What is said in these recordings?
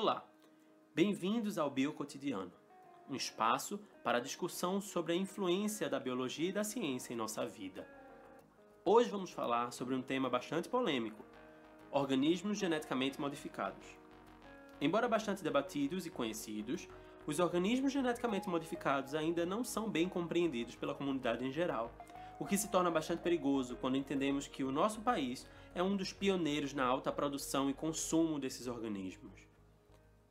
Olá, bem-vindos ao Biocotidiano, um espaço para a discussão sobre a influência da biologia e da ciência em nossa vida. Hoje vamos falar sobre um tema bastante polêmico: organismos geneticamente modificados. Embora bastante debatidos e conhecidos, os organismos geneticamente modificados ainda não são bem compreendidos pela comunidade em geral, o que se torna bastante perigoso quando entendemos que o nosso país é um dos pioneiros na alta produção e consumo desses organismos.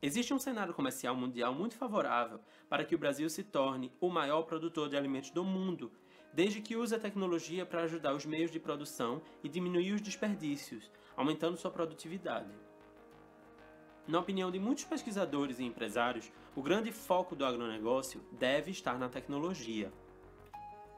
Existe um cenário comercial mundial muito favorável para que o Brasil se torne o maior produtor de alimentos do mundo, desde que use a tecnologia para ajudar os meios de produção e diminuir os desperdícios, aumentando sua produtividade. Na opinião de muitos pesquisadores e empresários, o grande foco do agronegócio deve estar na tecnologia.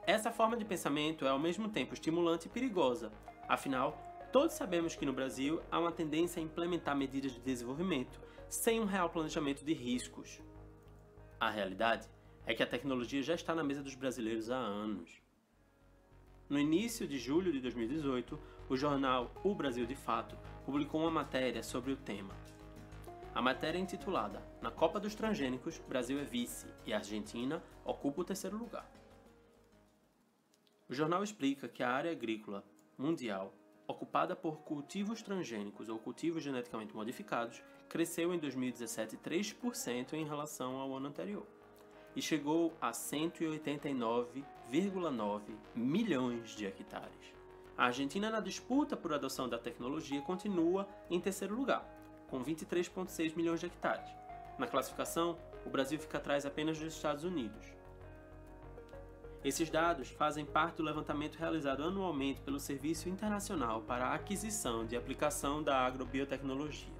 Essa forma de pensamento é ao mesmo tempo estimulante e perigosa, afinal, todos sabemos que no Brasil há uma tendência a implementar medidas de desenvolvimento sem um real planejamento de riscos. A realidade é que a tecnologia já está na mesa dos brasileiros há anos. No início de julho de 2018, o jornal O Brasil de Fato publicou uma matéria sobre o tema. A matéria é intitulada "Na Copa dos Transgênicos, Brasil é vice e a Argentina ocupa o terceiro lugar". O jornal explica que a área agrícola mundial ocupada por cultivos transgênicos ou cultivos geneticamente modificados, cresceu em 2017 3% em relação ao ano anterior e chegou a 189,9 milhões de hectares. A Argentina, na disputa por adoção da tecnologia, continua em terceiro lugar, com 23,6 milhões de hectares. Na classificação, o Brasil fica atrás apenas dos Estados Unidos. Esses dados fazem parte do levantamento realizado anualmente pelo Serviço Internacional para a Aquisição e Aplicação da Agrobiotecnologia.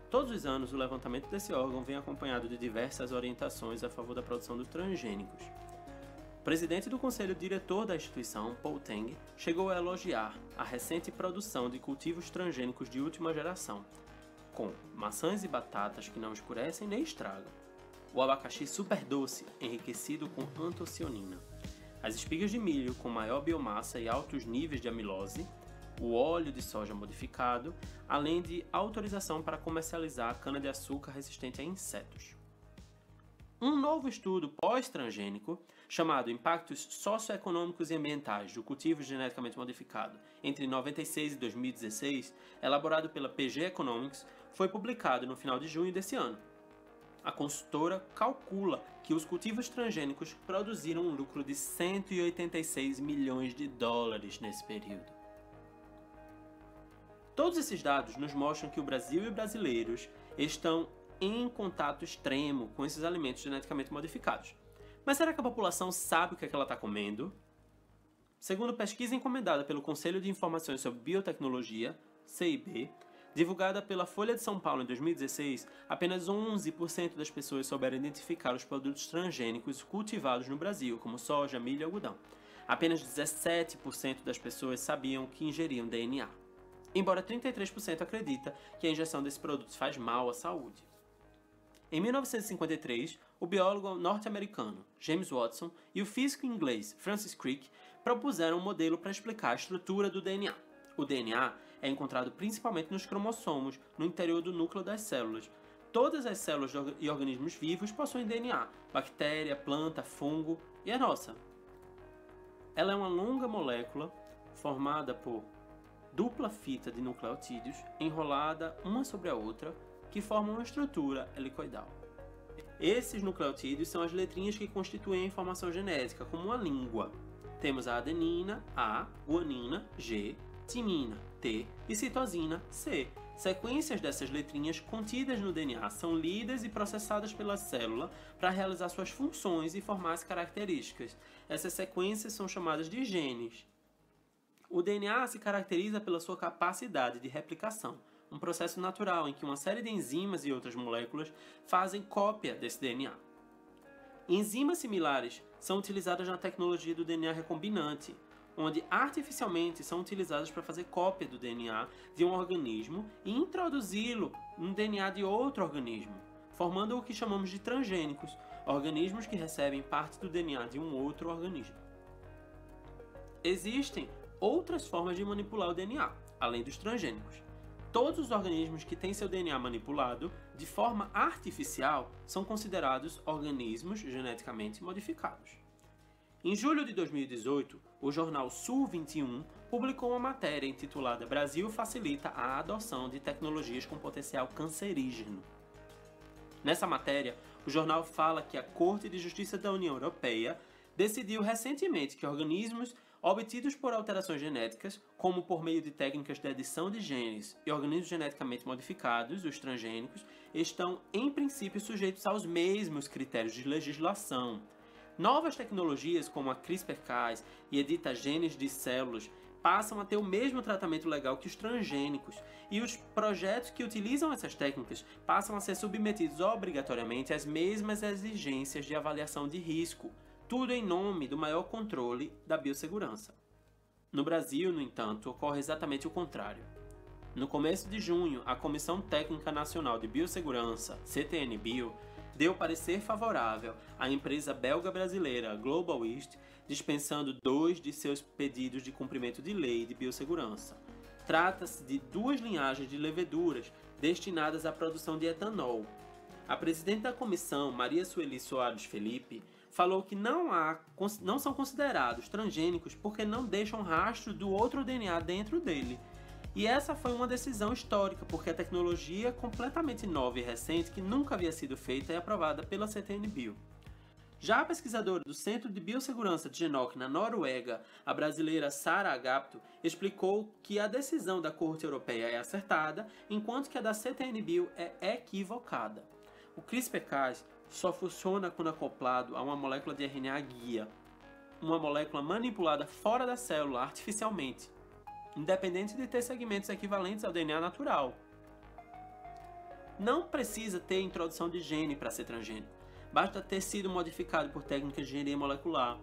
Todos os anos, o levantamento desse órgão vem acompanhado de diversas orientações a favor da produção dos transgênicos. O presidente do conselho diretor da instituição, Paul Tang, chegou a elogiar a recente produção de cultivos transgênicos de última geração, com maçãs e batatas que não escurecem nem estragam, o abacaxi super doce, enriquecido com antocianina, as espigas de milho com maior biomassa e altos níveis de amilose, o óleo de soja modificado, além de autorização para comercializar a cana-de-açúcar resistente a insetos. Um novo estudo pós-transgênico, chamado Impactos Socioeconômicos e Ambientais do Cultivo Geneticamente Modificado entre 1996 e 2016, elaborado pela PG Economics, foi publicado no final de junho desse ano. A consultora calcula que os cultivos transgênicos produziram um lucro de 186 milhões de dólares nesse período. Todos esses dados nos mostram que o Brasil e brasileiros estão em contato extremo com esses alimentos geneticamente modificados. Mas será que a população sabe o que ela está comendo? Segundo pesquisa encomendada pelo Conselho de Informações sobre Biotecnologia, CIB, divulgada pela Folha de São Paulo em 2016, apenas 11% das pessoas souberam identificar os produtos transgênicos cultivados no Brasil, como soja, milho e algodão. Apenas 17% das pessoas sabiam que ingeriam DNA, embora 33% acredita que a ingestão desses produtos faz mal à saúde. Em 1953, o biólogo norte-americano James Watson e o físico inglês Francis Crick propuseram um modelo para explicar a estrutura do DNA. O DNA é encontrado principalmente nos cromossomos, no interior do núcleo das células. Todas as células e organismos vivos possuem DNA: bactéria, planta, fungo e a nossa. Ela é uma longa molécula formada por dupla fita de nucleotídeos enrolada uma sobre a outra, que formam uma estrutura helicoidal. Esses nucleotídeos são as letrinhas que constituem a informação genética, como uma língua. Temos a adenina, A, guanina, G, timina, T e citosina, C. Sequências dessas letrinhas contidas no DNA são lidas e processadas pela célula para realizar suas funções e formar as características. Essas sequências são chamadas de genes. O DNA se caracteriza pela sua capacidade de replicação, um processo natural em que uma série de enzimas e outras moléculas fazem cópia desse DNA. Enzimas similares são utilizadas na tecnologia do DNA recombinante, onde artificialmente são utilizadas para fazer cópia do DNA de um organismo e introduzi-lo no DNA de outro organismo, formando o que chamamos de transgênicos, organismos que recebem parte do DNA de um outro organismo. Existem outras formas de manipular o DNA, além dos transgênicos. todos os organismos que têm seu DNA manipulado de forma artificial são considerados organismos geneticamente modificados. Em julho de 2018, o jornal Sul 21 publicou uma matéria intitulada Brasil facilita a adoção de tecnologias com potencial cancerígeno. Nessa matéria, o jornal fala que a Corte de Justiça da União Europeia decidiu recentemente que organismos obtidos por alterações genéticas, como por meio de técnicas de edição de genes e organismos geneticamente modificados, os transgênicos, estão, em princípio, sujeitos aos mesmos critérios de legislação. Novas tecnologias, como a CRISPR-Cas e edita genes de células, passam a ter o mesmo tratamento legal que os transgênicos, e os projetos que utilizam essas técnicas passam a ser submetidos obrigatoriamente às mesmas exigências de avaliação de risco, tudo em nome do maior controle da biossegurança. No Brasil, no entanto, ocorre exatamente o contrário. No começo de junho, a Comissão Técnica Nacional de Biossegurança, CTN-Bio, deu parecer favorável à empresa belga-brasileira Global East, dispensando 2 de seus pedidos de cumprimento de lei de biossegurança. Trata-se de 2 linhagens de leveduras destinadas à produção de etanol. A presidente da comissão, Maria Sueli Soares Felipe, falou que não são considerados transgênicos porque não deixam rastro do outro DNA dentro dele. E essa foi uma decisão histórica, porque a tecnologia completamente nova e recente que nunca havia sido feita e aprovada pela CTN-Bio. Já a pesquisadora do Centro de Biossegurança de Genok, na Noruega, a brasileira Sara Agapto, explicou que a decisão da Corte Europeia é acertada, enquanto que a da CTN-Bio é equivocada. O CRISPR-Cas só funciona quando acoplado a uma molécula de RNA guia, uma molécula manipulada fora da célula artificialmente, independente de ter segmentos equivalentes ao DNA natural. Não precisa ter introdução de gene para ser transgênico, basta ter sido modificado por técnicas de engenharia molecular.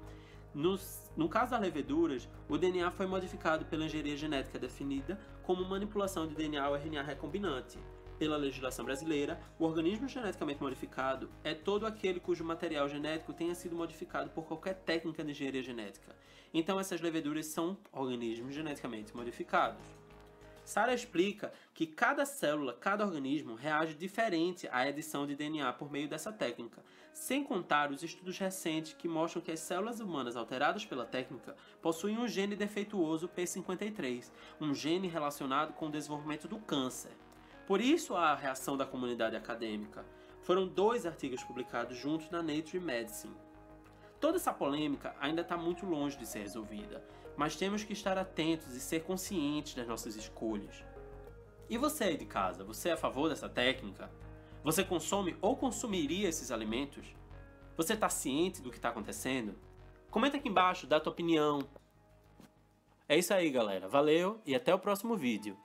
No caso das leveduras, o DNA foi modificado pela engenharia genética definida como manipulação de DNA ou RNA recombinante. Pela legislação brasileira, o organismo geneticamente modificado é todo aquele cujo material genético tenha sido modificado por qualquer técnica de engenharia genética. Então essas leveduras são organismos geneticamente modificados. Sara explica que cada célula, cada organismo reage diferente à edição de DNA por meio dessa técnica, sem contar os estudos recentes que mostram que as células humanas alteradas pela técnica possuem um gene defeituoso P53, um gene relacionado com o desenvolvimento do câncer. Por isso a reação da comunidade acadêmica. Foram 2 artigos publicados juntos na Nature Medicine. Toda essa polêmica ainda está muito longe de ser resolvida, mas temos que estar atentos e ser conscientes das nossas escolhas. E você aí de casa, você é a favor dessa técnica? Você consome ou consumiria esses alimentos? Você está ciente do que está acontecendo? Comenta aqui embaixo, dá a tua opinião. É isso aí, galera. Valeu e até o próximo vídeo.